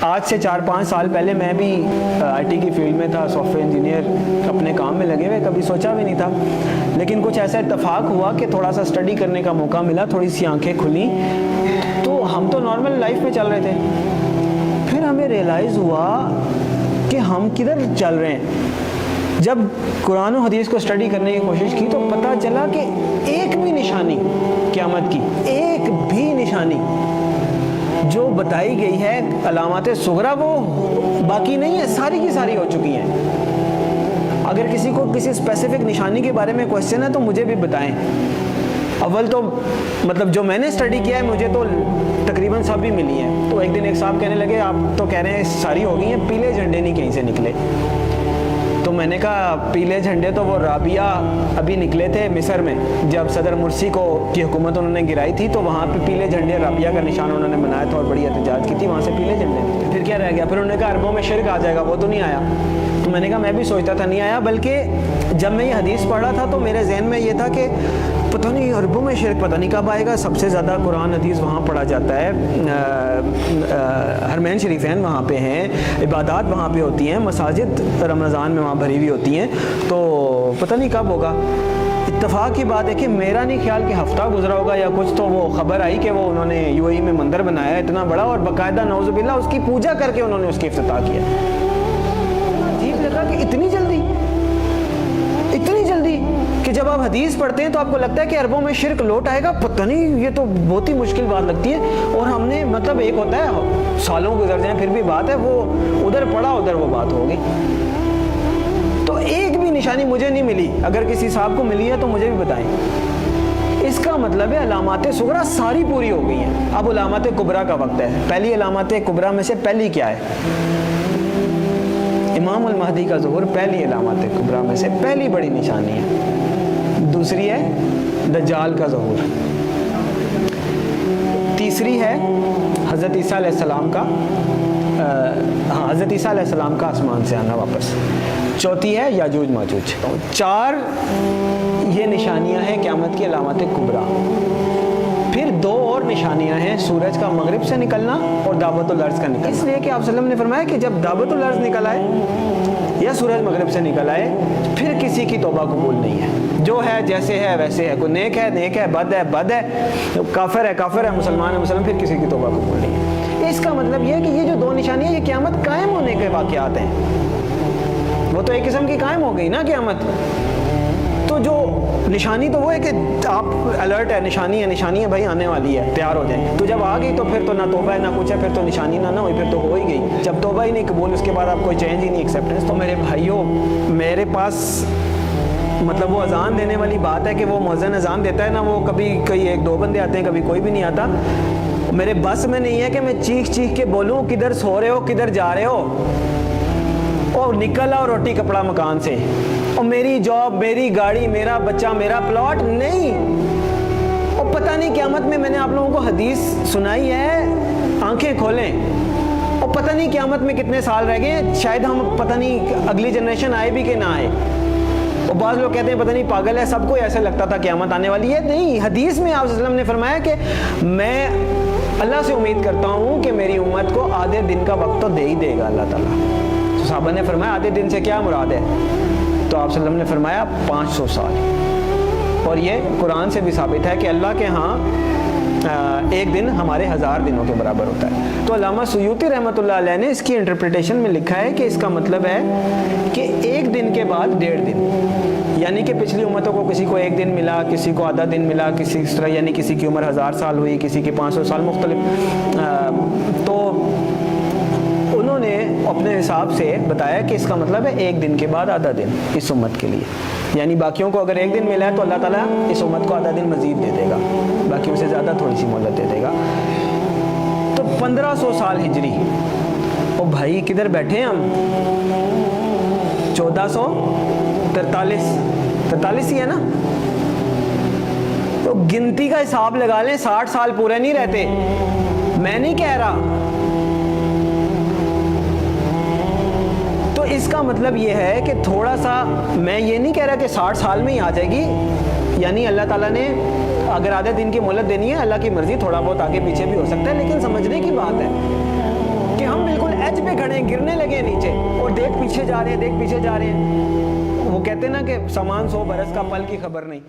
آج سے 4-5 سال پہلے میں بھی آئی ٹی کی فیلڈ میں تھا، سافٹ ویئر انجینئر، اپنے کام میں لگے ہوئے، کبھی سوچا بھی نہیں تھا، لیکن کچھ ایسا اتفاق ہوا کہ تھوڑا سا اسٹڈی کرنے کا موقع ملا، تھوڑی سی آنکھیں کھلیں، تو ہم تو نارمل لائف میں چل رہے تھے، پھر ہمیں ریئلائز ہوا کہ ہم کدھر چل رہے ہیں۔ جب قرآن و حدیث کو اسٹڈی کرنے کی کوشش کی تو پتہ چلا کہ ایک بھی نشانی قیامت کی، ایک بھی نشانی جو بتائی گئی ہے علامات صغریٰ وہ باقی نہیں ہے، ساری کی ساری ہو چکی ہیں۔ اگر کسی کو کسی اسپیسیفک نشانی کے بارے میں کوشچن ہے تو مجھے بھی بتائیں۔ اول تو مطلب جو میں نے اسٹڈی کیا ہے مجھے تو تقریباً سب بھی ملی ہیں۔ تو ایک دن ایک صاحب کہنے لگے آپ تو کہہ رہے ہیں ساری ہو گئی ہیں، پیلے جھنڈے نہیں کہیں سے نکلے۔ تو میں نے کہا پیلے جھنڈے تو وہ رابعہ ابھی نکلے تھے مصر میں، جب صدر مرسی کی حکومت انہوں نے گرائی تھی تو وہاں پہ پیلے جھنڈے رابعہ کا نشان انہوں نے بنایا تھا اور بڑی احتجاج کی تھی، وہاں سے پیلے جھنڈے نکلے۔ پھر کیا رہ گیا؟ پھر انہوں نے کہا عربوں میں شرک آ جائے گا، وہ تو نہیں آیا۔ تو میں نے کہا میں بھی سوچتا تھا نہیں آیا، بلکہ جب میں یہ حدیث پڑھ رہا تھا تو میرے ذہن میں یہ تھا کہ پتہ نہیں عربوں میں شرک پتہ نہیں کب آئے گا۔ سب سے زیادہ قرآن حدیث وہاں پڑھا جاتا ہے، حرمین شریفین وہاں پہ ہیں، عبادات وہاں پہ ہوتی ہیں، مساجد رمضان میں وہاں بھری ہوئی ہوتی ہیں، تو پتہ نہیں کب ہوگا۔ اتفاق کی بات ہے کہ میرا نہیں خیال کہ ہفتہ گزرا ہوگا یا کچھ، تو وہ خبر آئی کہ وہ انہوں نے یو اے ای میں مندر بنایا ہے اتنا بڑا، اور باقاعدہ نعوذ باللہ اس کی پوجا کر کے انہوں نے اس کی افتتاح کیا۔ عجیب لگا کہ اتنی جلدی کہ جب آپ حدیث پڑھتے ہیں تو آپ کو لگتا ہے کہ عربوں میں شرک لوٹ آئے گا، پتہ نہیں، یہ تو بہت ہی مشکل بات لگتی ہے۔ اور ہم نے مطلب ایک ہوتا ہے سالوں گزر جائیں پھر بھی بات ہے، وہ ادھر پڑھا ادھر وہ بات ہوگی۔ تو ایک بھی نشانی مجھے نہیں ملی، اگر کسی صاحب کو ملی ہے تو مجھے بھی بتائیں۔ اس کا مطلب ہے علامات صغریٰ ساری پوری ہو گئی ہیں، اب علامات کبریٰ کا وقت ہے۔ پہلی علامات کبریٰ میں سے پہلی کیا ہے؟ امام المہدی کا ظہور پہلی علامات کبریٰ میں سے پہلی بڑی نشانی ہے۔ دوسری ہے دجال کا ظہور، تیسری ہے حضرت عیسیٰ علیہ السلام کا حضرت عیسیٰ علیہ السلام کا آسمان سے آنا واپس، چوتھی ہے یاجوج ماجوج۔ 4 یہ نشانیاں ہیں قیامت کی علامات کبریٰ۔ پھر 2 اور نشانیاں ہیں، سورج کا مغرب سے نکلنا اور دعوت الارض کا نکلنا۔ اس لیے کہ آپ صلی اللہ علیہ وسلم نے فرمایا کہ جب دعوت الارض نکل آئے یا سورج مغرب سے نکل آئے پھر کسی کی توبہ قبول نہیں ہے، جو ہے جیسے ہے ویسے ہے، کوئی نیک ہے بد ہے کافر ہے مسلمان ہے پھر کسی کی توبہ قبول نہیں ہے۔ اس کا مطلب یہ ہے کہ یہ جو 2 نشانیاں یہ قیامت قائم ہونے کے واقعات ہیں، وہ تو ایک قسم کی قائم ہو گئی نا قیامت۔ تو جو نشانی تو وہ ہے کہ آپ الرٹ ہے، نشانی ہے بھائی آنے والی ہے، تیار ہو جائیں۔ تو جب آ گئی تو پھر تو نہ توبہ ہے نہ کچھ ہے، پھر تو نشانی نہ ہوئی، پھر تو ہو ہی گئی۔ جب توبہ ہی نہیں قبول، اس کے بعد آپ کوئی چینج ہی نہیں، ایکسیپٹنس۔ تو میرے بھائیوں، میرے پاس مطلب وہ اذان دینے والی بات ہے کہ وہ مؤذن اذان دیتا ہے نا، وہ کبھی کوئی 1-2 بندے آتے ہیں، کبھی کوئی بھی نہیں آتا۔ میرے بس میں نہیں ہے کہ میں چیخ کے بولوں کدھر سو رہے ہو، کدھر جا رہے ہو، اور نکل آؤ روٹی کپڑا مکان سے، اور میری جاب، میری گاڑی، میرا بچہ، میرا پلاٹ نہیں۔ اور پتہ نہیں قیامت میں نے آپ لوگوں کو حدیث سنائی ہے، آنکھیں کھولیں، اور پتہ نہیں قیامت میں کتنے سال رہ گئے ہیں، شاید ہم پتہ نہیں اگلی جنریشن آئے بھی کہ نہ آئے۔ اور بعض لوگ کہتے ہیں پتہ نہیں پاگل ہے، سب کو ایسے لگتا تھا قیامت آنے والی ہے۔ نہیں، حدیث میں آپ صلی اللہ علیہ وسلم نے فرمایا کہ میں اللہ سے امید کرتا ہوں کہ میری امت کو آدھے دن کا وقت تو دے ہی دے گا اللہ تعالیٰ۔ تو صحابہ نے فرمایا آدھے دن سے کیا مراد ہے؟ تو آپ صلی اللہ علیہ وسلم نے فرمایا 500 سال۔ اور یہ قرآن سے بھی ثابت ہے کہ اللہ کے ہاں ایک دن ہمارے 1000 دنوں کے برابر ہوتا ہے۔ تو علامہ سیوطی رحمۃ اللہ علیہ نے اس کی انٹرپریٹیشن میں لکھا ہے کہ اس کا مطلب ہے کہ ایک دن کے بعد 1.5 دن، یعنی کہ پچھلی امتوں کو کسی کو 1 دن ملا، کسی کو آدھا دن ملا، کسی اس طرح، یعنی کسی کی عمر 1000 سال ہوئی، کسی کی 500 سال، مختلف۔ تو انہوں نے اپنے حساب سے بتایا کہ اس کا مطلب ہے 1 دن کے بعد آدھا دن اس امت کے لیے، یعنی باقیوں کو اگر 1 دن ملا ہے تو اللہ تعالیٰ اس امت کو آدھا دن مزید دے دے گا، باقیوں سے زیادہ تھوڑی سی مہلت دے دے گا۔ تو 1500 سال ہجری، او بھائی کدھر بیٹھے ہیں ہم؟ 1443 ہی ہے نا؟ تو گنتی کا حساب لگا لیں، 60 سال پورے نہیں رہتے، میں نہیں کہہ رہا۔ تو اس کا مطلب یہ ہے کہ تھوڑا سا، میں یہ نہیں کہہ رہا کہ 60 سال میں ہی آ جائے گی، یعنی اللہ تعالیٰ نے اگر آدھے دن کی مہلت دینی ہے، اللہ کی مرضی، تھوڑا بہت آگے پیچھے بھی ہو سکتا ہے، لیکن سمجھنے کی بات ہے کہ ہم بالکل گرنے لگے نیچے اور دیکھ پیچھے جا رہے ہیں، دیکھ پیچھے جا رہے ہیں. وہ کہتے ہیں نا کہ سامان 100 برس کا، پل کی خبر نہیں.